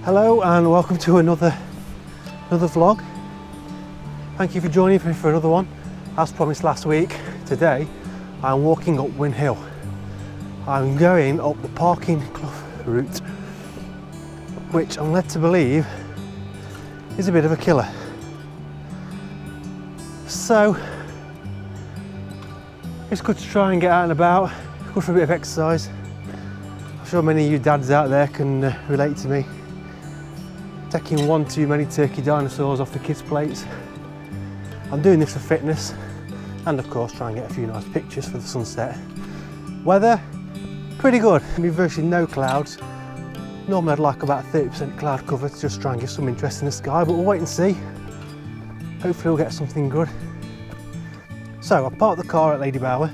Hello and welcome to another vlog. Thank you for joining me for another one. As promised last week, today I'm walking up Win Hill. I'm going up the Parkin Clough route, which I'm led to believe is a bit of a killer. So it's good to try and get out and about, good for a bit of exercise. I'm sure many of you dads out there can relate to me. Taking one too many turkey dinosaurs off the kids' plates. I'm doing this for fitness and of course try and get a few nice pictures for the sunset. Weather, pretty good. With virtually no clouds. Normally I'd like about 30% cloud cover to just try and give some interest in the sky, but we'll wait and see. Hopefully we'll get something good. So I parked the car at Lady Bower,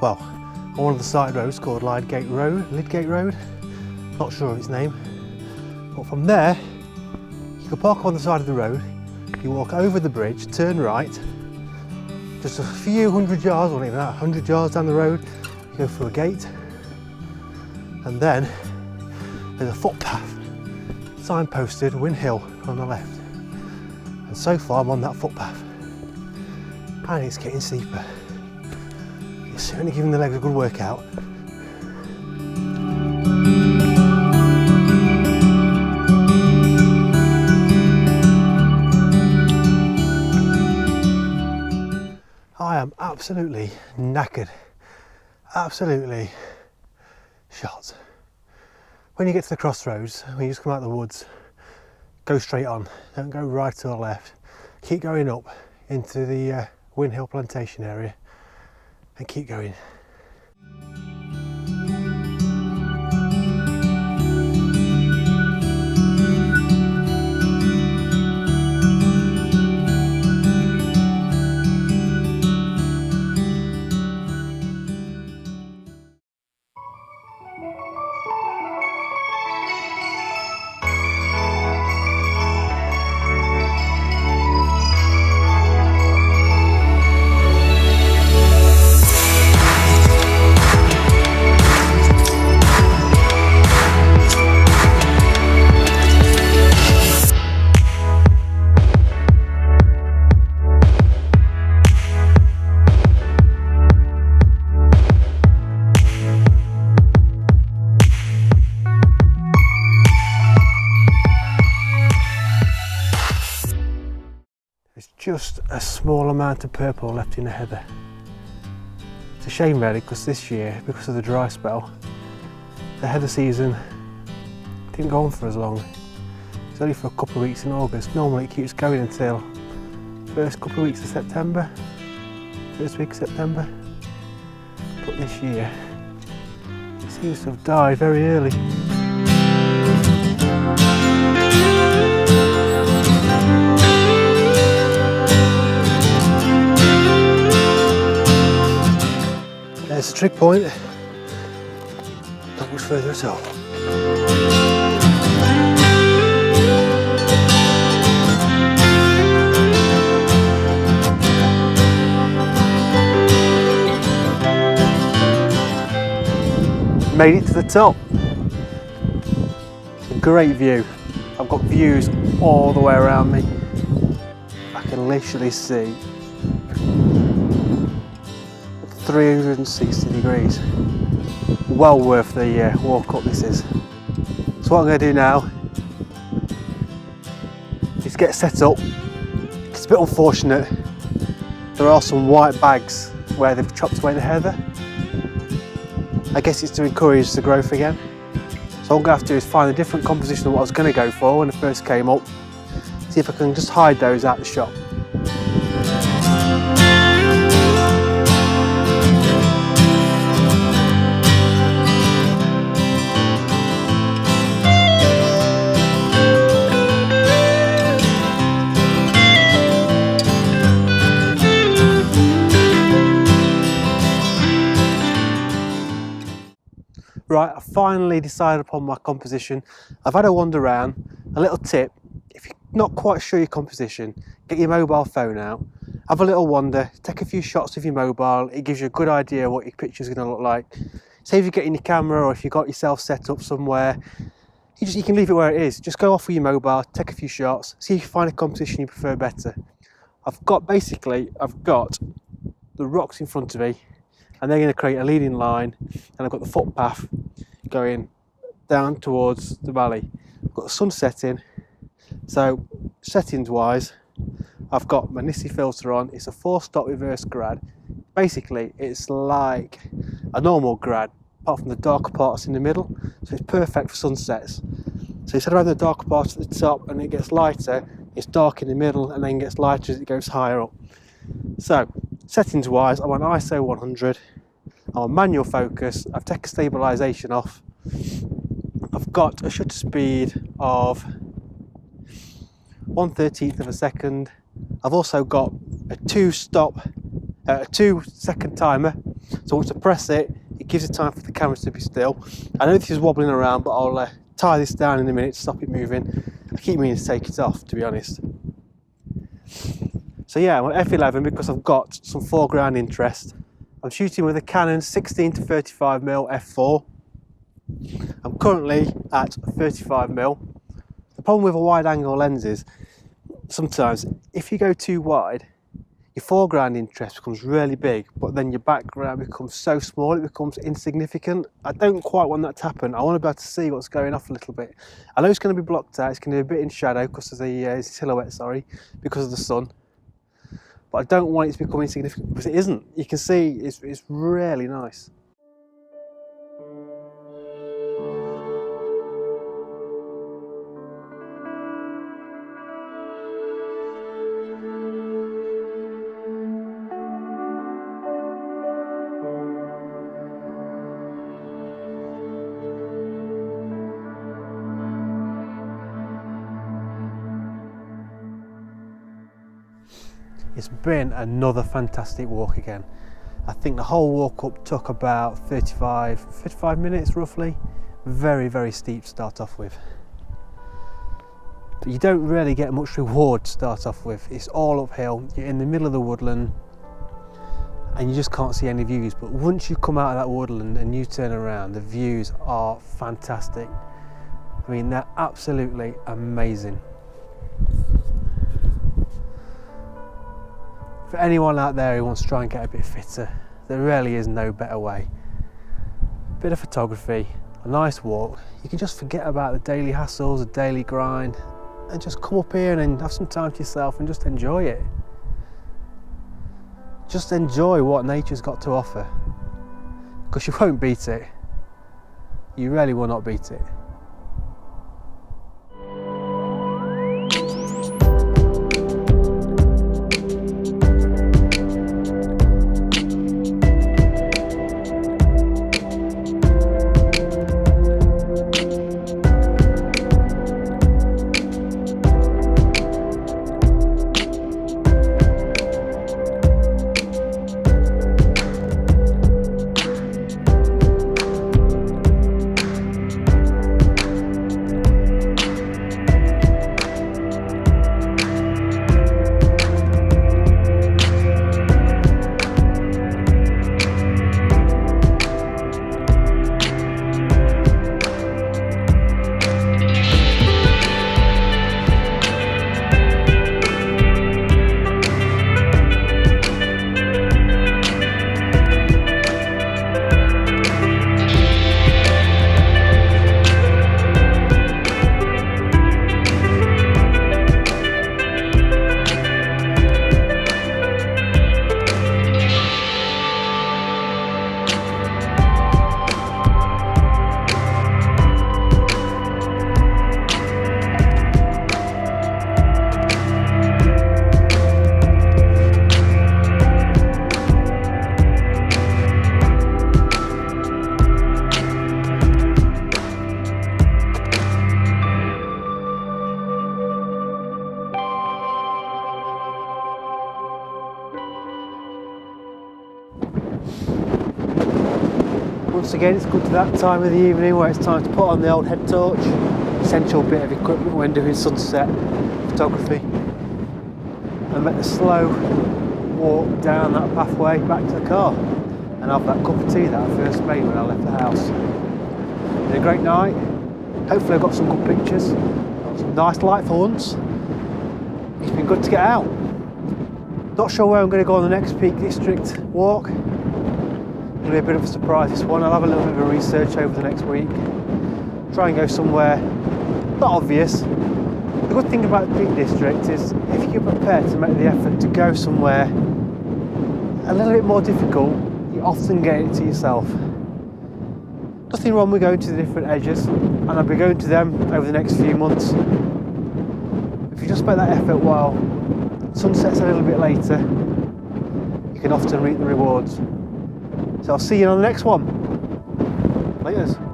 well, on one of the side roads called Lydgate Road, not sure of its name. But from there, you can park on the side of the road, you walk over the bridge, turn right, just a few hundred yards, or not even that, 100 yards down the road, you go through a gate, and then there's a footpath, signposted Win Hill on the left. And so far I'm on that footpath, and it's getting steeper. It's certainly giving the legs a good workout. I am absolutely knackered, absolutely shot. When you get to the crossroads, when you just come out of the woods, go straight on, don't go right or left. Keep going up into the Win Hill plantation area and keep going. Just a small amount of purple left in the heather. It's a shame really, because this year, because of the dry spell, the heather season didn't go on for as long. It's only for a couple of weeks in August. Normally it keeps going until first couple of weeks of September, first week of September. But this year, it seems to have died very early. There's a trig point, not much further at all. Made it to the top. It's a great view. I've got views all the way around me. I can literally see 360 degrees. Well worth the walk up this is. So what I'm going to do now is get set up. It's a bit unfortunate. There are some white bags where they've chopped away the heather. I guess it's to encourage the growth again. So all I'm going to have to do is find a different composition of what I was going to go for when I first came up. See if I can just hide those out the shop. Right, I finally decided upon my composition. I've had a wander around. A little tip, if you're not quite sure your composition, get your mobile phone out, have a little wander, take a few shots with your mobile. It gives you a good idea what your picture's going to look like. Say if you're getting your camera or if you've got yourself set up somewhere, you can leave it where it is. Just go off with your mobile, take a few shots, see if you find a composition you prefer better. I've got the rocks in front of me, and they're going to create a leading line, and I've got the footpath going down towards the valley. I've got the sun setting, so settings wise, I've got my NiSi filter on. It's a 4-stop reverse grad. Basically, it's like a normal grad, apart from the darker parts in the middle, so it's perfect for sunsets. So instead of having the darker parts at the top and it gets lighter, it's dark in the middle and then gets lighter as it goes higher up. So settings wise, I'm on ISO 100, I'm on manual focus, I've taken stabilisation off, I've got a shutter speed of 1/13 of a second. I've also got a 2-second timer, so once I press it, it gives it time for the camera to be still. I know this is wobbling around, but I'll tie this down in a minute to stop it moving. I keep meaning to take it off, to be honest. So yeah, I'm at f11 because I've got some foreground interest. I'm shooting with a Canon 16 to 35mm f4. I'm currently at 35mm. The problem with a wide angle lens is sometimes if you go too wide, your foreground interest becomes really big, but then your background becomes so small it becomes insignificant. I don't quite want that to happen. I want to be able to see what's going off a little bit. I know it's going to be blocked out, it's going to be a bit in shadow because of the silhouette, because of the sun. But I don't want it to become insignificant because it isn't. You can see it's really nice. It's been another fantastic walk again. I think the whole walk up took about 35 minutes roughly. Very, very steep to start off with. But you don't really get much reward to start off with. It's all uphill, you're in the middle of the woodland and you just can't see any views. But once you come out of that woodland and you turn around, the views are fantastic. I mean, they're absolutely amazing. For anyone out there who wants to try and get a bit fitter, there really is no better way. A bit of photography, a nice walk, you can just forget about the daily hassles, the daily grind, and just come up here and have some time to yourself and just enjoy it. Just enjoy what nature's got to offer, because you won't beat it. You really will not beat it. Once again, it's come to that time of the evening where it's time to put on the old head torch, essential bit of equipment when doing sunset photography, and make the slow walk down that pathway back to the car and have that cup of tea that I first made when I left the house. It's been a great night, Hopefully I've got some good pictures, got some nice light for once. It's been good to get out. Not sure where I'm going to go on the next Peak District walk. It'll be a bit of a surprise this one. I'll have a little bit of a research over the next week. Try and go somewhere not obvious. The good thing about the Peak District is if you're prepared to make the effort to go somewhere a little bit more difficult, you often get it to yourself. Nothing wrong with going to the different edges, and I'll be going to them over the next few months. If you just make that effort while sunset's a little bit later, you can often reap the rewards. So I'll see you on the next one. Laters.